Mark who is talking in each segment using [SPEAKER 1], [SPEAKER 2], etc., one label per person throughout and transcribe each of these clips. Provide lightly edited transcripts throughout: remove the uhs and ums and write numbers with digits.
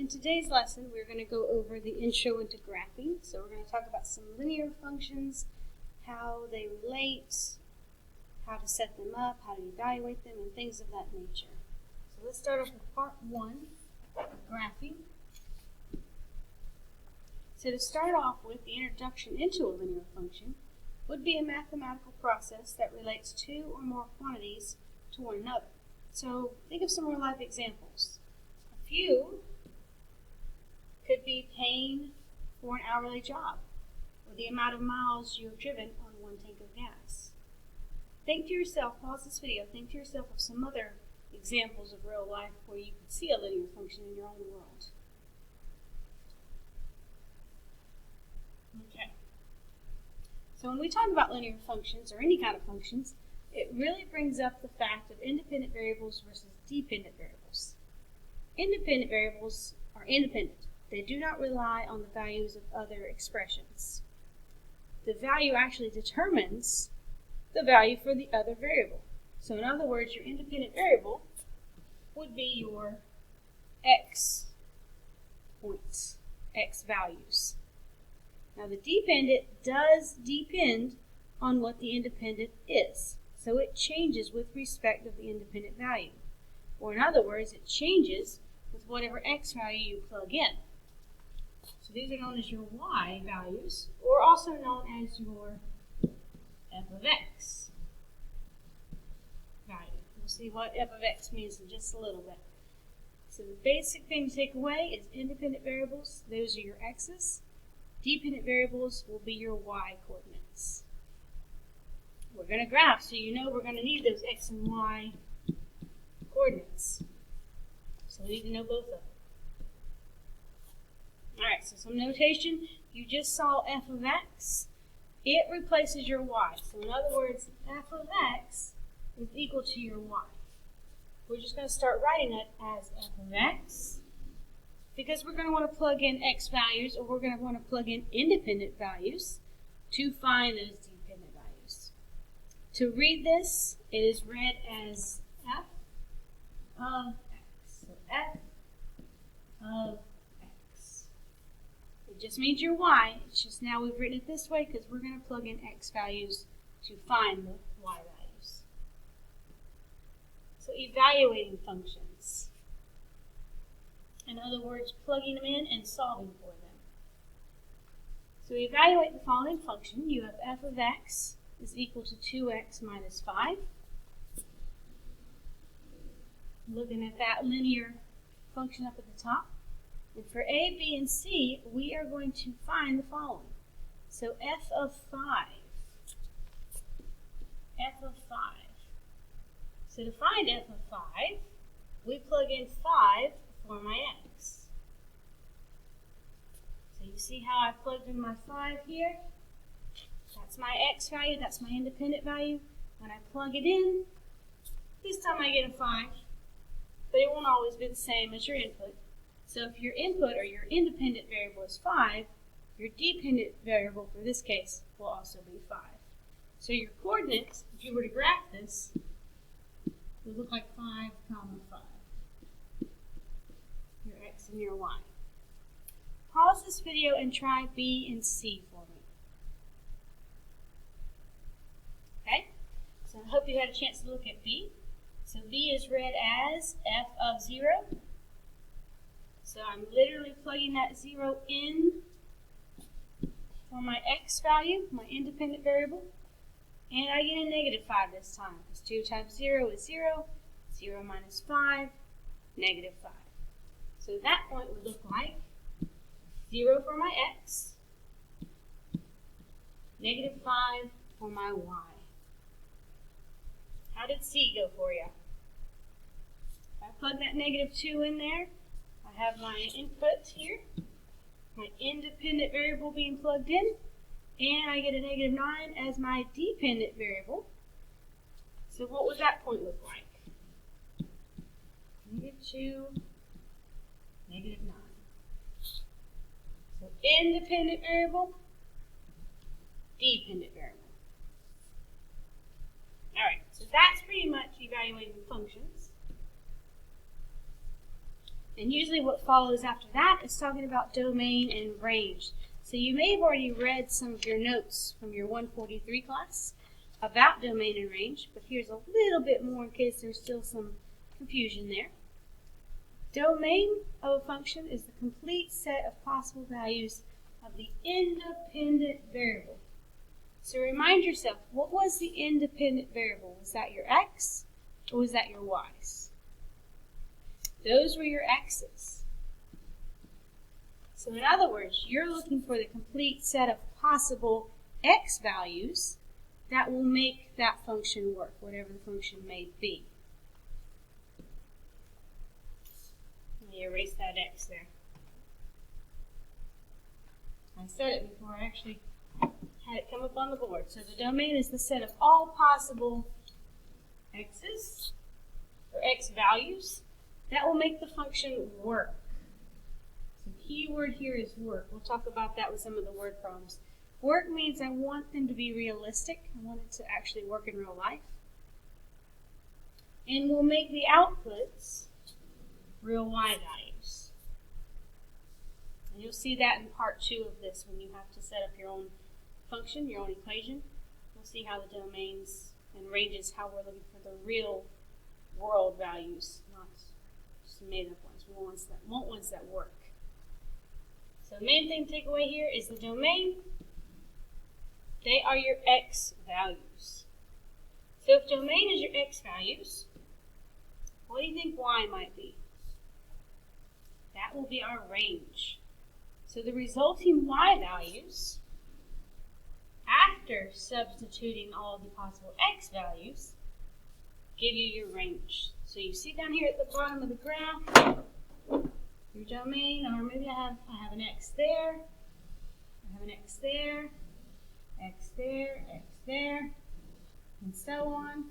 [SPEAKER 1] in today's lesson, we're going to go over the intro into graphing. So we're going to talk about some linear functions, how they relate, how to set them up, how to evaluate them, and things of that nature. So let's start off with part 1, graphing. So to start off with, the introduction into a linear function would be a mathematical process that relates two or more quantities to one another. So think of some real-life examples. A few could be paying for an hourly job, or the amount of miles you have driven on one tank of gas. Think to yourself, pause this video, think to yourself of some other examples of real life where you could see a linear function in your own world. Okay. So when we talk about linear functions, or any kind of functions, it really brings up the fact of independent variables versus dependent variables. Independent variables are independent. They do not rely on the values of other expressions. The value actually determines the value for the other variable. So in other words, your independent variable would be your x points, x values. Now the dependent does depend on what the independent is. So it changes with respect of the independent value. Or in other words, it changes with whatever x value you plug in. So these are known as your y values, or also known as your f of x value. We'll see what f of x means in just a little bit. So the basic thing to take away is independent variables, those are your x's. Dependent variables will be your y coordinates. We're going to graph, so you know we're going to need those x and y coordinates. So we need to know both of them. Alright, so some notation. You just saw f of x. It replaces your y. So in other words, f of x is equal to your y. We're just going to start writing it as f of x, because we're going to want to plug in x values, or we're going to want to plug in independent values to find those dependent values. To read this, it is read as f of x. So f of x. It just means your y. It's just now we've written it this way because we're going to plug in x values to find the y values. So evaluating functions. In other words, plugging them in and solving for them. So evaluate the following function. You have f of x is equal to 2x minus 5. Looking at that linear function up at the top. And for a, b, and c, we are going to find the following. So f of 5. F of 5. So to find f of 5, we plug in 5 for my x. So you see how I plugged in my 5 here? That's my x value, that's my independent value. When I plug it in, this time I get a 5, but it won't always be the same as your input. So if your input or your independent variable is 5, your dependent variable for this case will also be 5. So your coordinates, if you were to graph this, would look like 5, 5. Your x and your y. Pause this video and try b and c for me. Okay? So I hope you had a chance to look at b. So b is read as f of 0. So I'm literally plugging that 0 in for my x value, my independent variable. And I get a negative 5 this time, because 2 times 0 is 0. 0 minus 5, negative 5. So that point would look like 0 for my x, negative 5 for my y. How did c go for you? If I plug that negative 2 in there, I have my input here, my independent variable being plugged in, and I get a negative 9 as my dependent variable. So what would that point look like? Negative 2, negative 9. So independent variable, dependent variable. Alright, so that's pretty much evaluating functions. And usually what follows after that is talking about domain and range. So you may have already read some of your notes from your 143 class about domain and range, but here's a little bit more in case there's still some confusion there. Domain of a function is the complete set of possible values of the independent variable. So remind yourself, what was the independent variable? Was that your x or was that your y's? Those were your x's. So in other words, you're looking for the complete set of possible x values that will make that function work, whatever the function may be. Let me erase that x there. I said it before, I actually had it come up on the board. So the domain is the set of all possible x's, or x values, that will make the function work. So the key word here is work. We'll talk about that with some of the word problems. Work means I want them to be realistic. I want it to actually work in real life. And we'll make the outputs real y values. And you'll see that in part 2 of this when you have to set up your own function, your own equation. We'll see how the domains and ranges, how we're looking for the real world values, not just made up ones. We want ones that work. So the main thing to take away here is the domain. They are your x values. So if domain is your x values, what do you think y might be? That will be our range. So the resulting y values, after substituting all of the possible x values, give you your range. So you see down here at the bottom of the graph, your domain, or maybe I have an x there, I have an x there, x there, x there, and so on.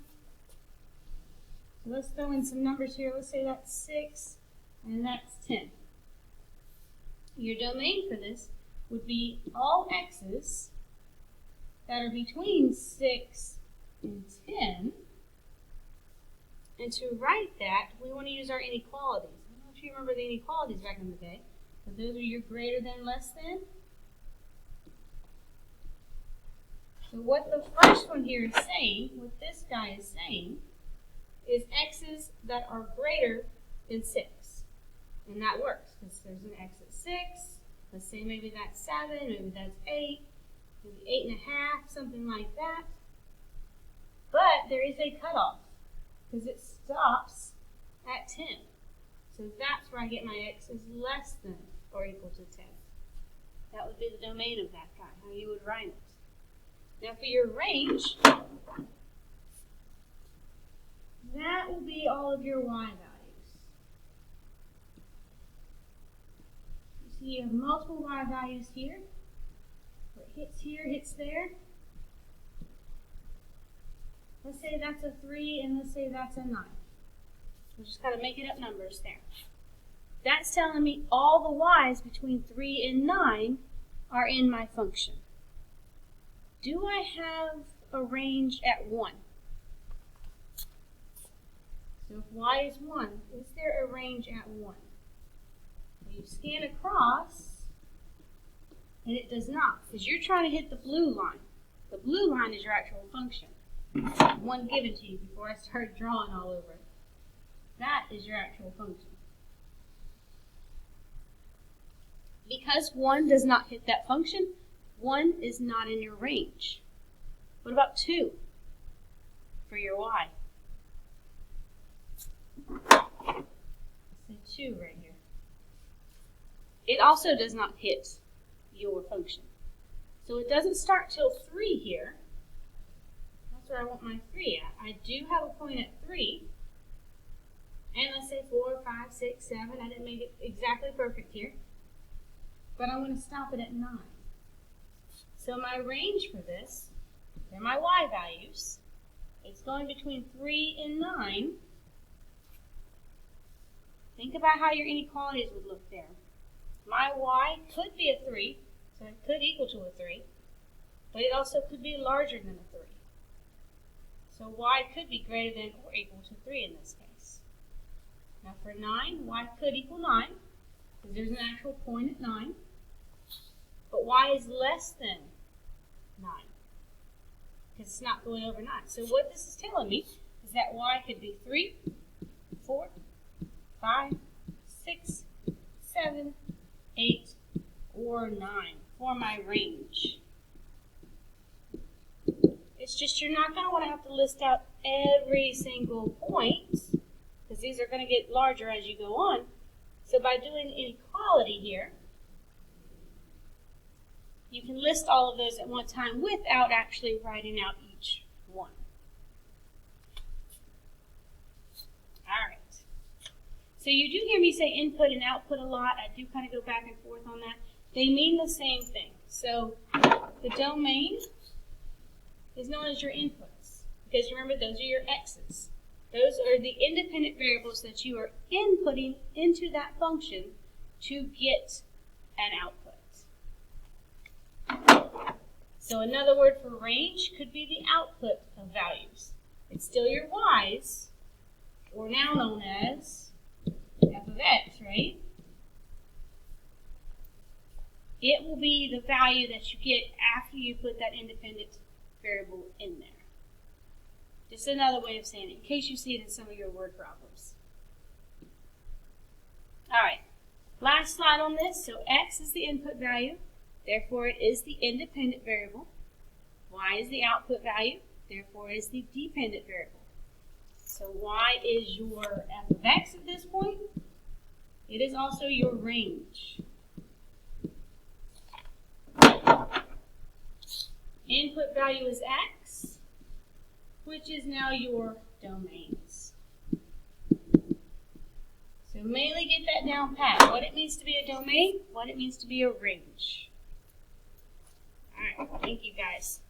[SPEAKER 1] So let's throw in some numbers here. Let's say that's 6 and that's 10. Your domain for this would be all x's that are between 6 and 10. And to write that, we want to use our inequalities. I don't know if you remember the inequalities back in the day, but those are your greater than, less than. So what the first one here is saying, what this guy is saying, is x's that are greater than 6. And that works, because there's an x at 6. Let's say maybe that's 7, maybe that's 8, maybe 8.5, something like that. But there is a cutoff, because it stops at 10. So that's where I get my x is less than or equal to 10. That would be the domain of that guy, how you would write it. Now for your range, that will be all of your y values. You see you have multiple y values here. It hits here, hits there. Let's say that's a 3 and let's say that's a 9. We're just kind of making up numbers there. That's telling me all the y's between 3 and 9 are in my function. Do I have a range at 1? So if y is 1, is there a range at 1? You scan across, and it does not, because you're trying to hit the blue line. The blue line is your actual function. One given to you before I start drawing all over it. That is your actual function. Because 1 does not hit that function, 1 is not in your range. What about 2 for your y? Say 2 right here. It also does not hit your function. So it doesn't start till 3 here. That's where I want my 3 at. I do have a point at 3. And let's say 4, 5, 6, 7. I didn't make it exactly perfect here. But I want to stop it at 9. So my range for this, they're my y values. It's going between 3 and 9. Think about how your inequalities would look there. My y could be a 3, so it could equal to a 3. But it also could be larger than a 3. So y could be greater than or equal to 3 in this case. Now for 9, y could equal 9, because there's an actual point at 9. But y is less than 9, because it's not going over 9. So what this is telling me is that y could be 3, 4, 5, 6, 7, 8, or 9 for my range. It's just you're not going to want to have to list out every single point, because these are going to get larger as you go on. So by doing inequality here, you can list all of those at one time without actually writing out each one. All right. So you do hear me say input and output a lot. I do kind of go back and forth on that. They mean the same thing. So the domain is known as your inputs, because remember, those are your x's. Those are the independent variables that you are inputting into that function to get an output. So another word for range could be the output of values. It's still your y's, or now known as f of x, right? It will be the value that you get after you put that independent variable in there. Just another way of saying it, in case you see it in some of your word problems. All right, last slide on this. So x is the input value, therefore it is the independent variable. Y is the output value, therefore it is the dependent variable. So y is your f of x at this point. It is also your range. Input value is x, which is now your domains. So mainly get that down pat. What it means to be a domain, what it means to be a range. All right, thank you guys.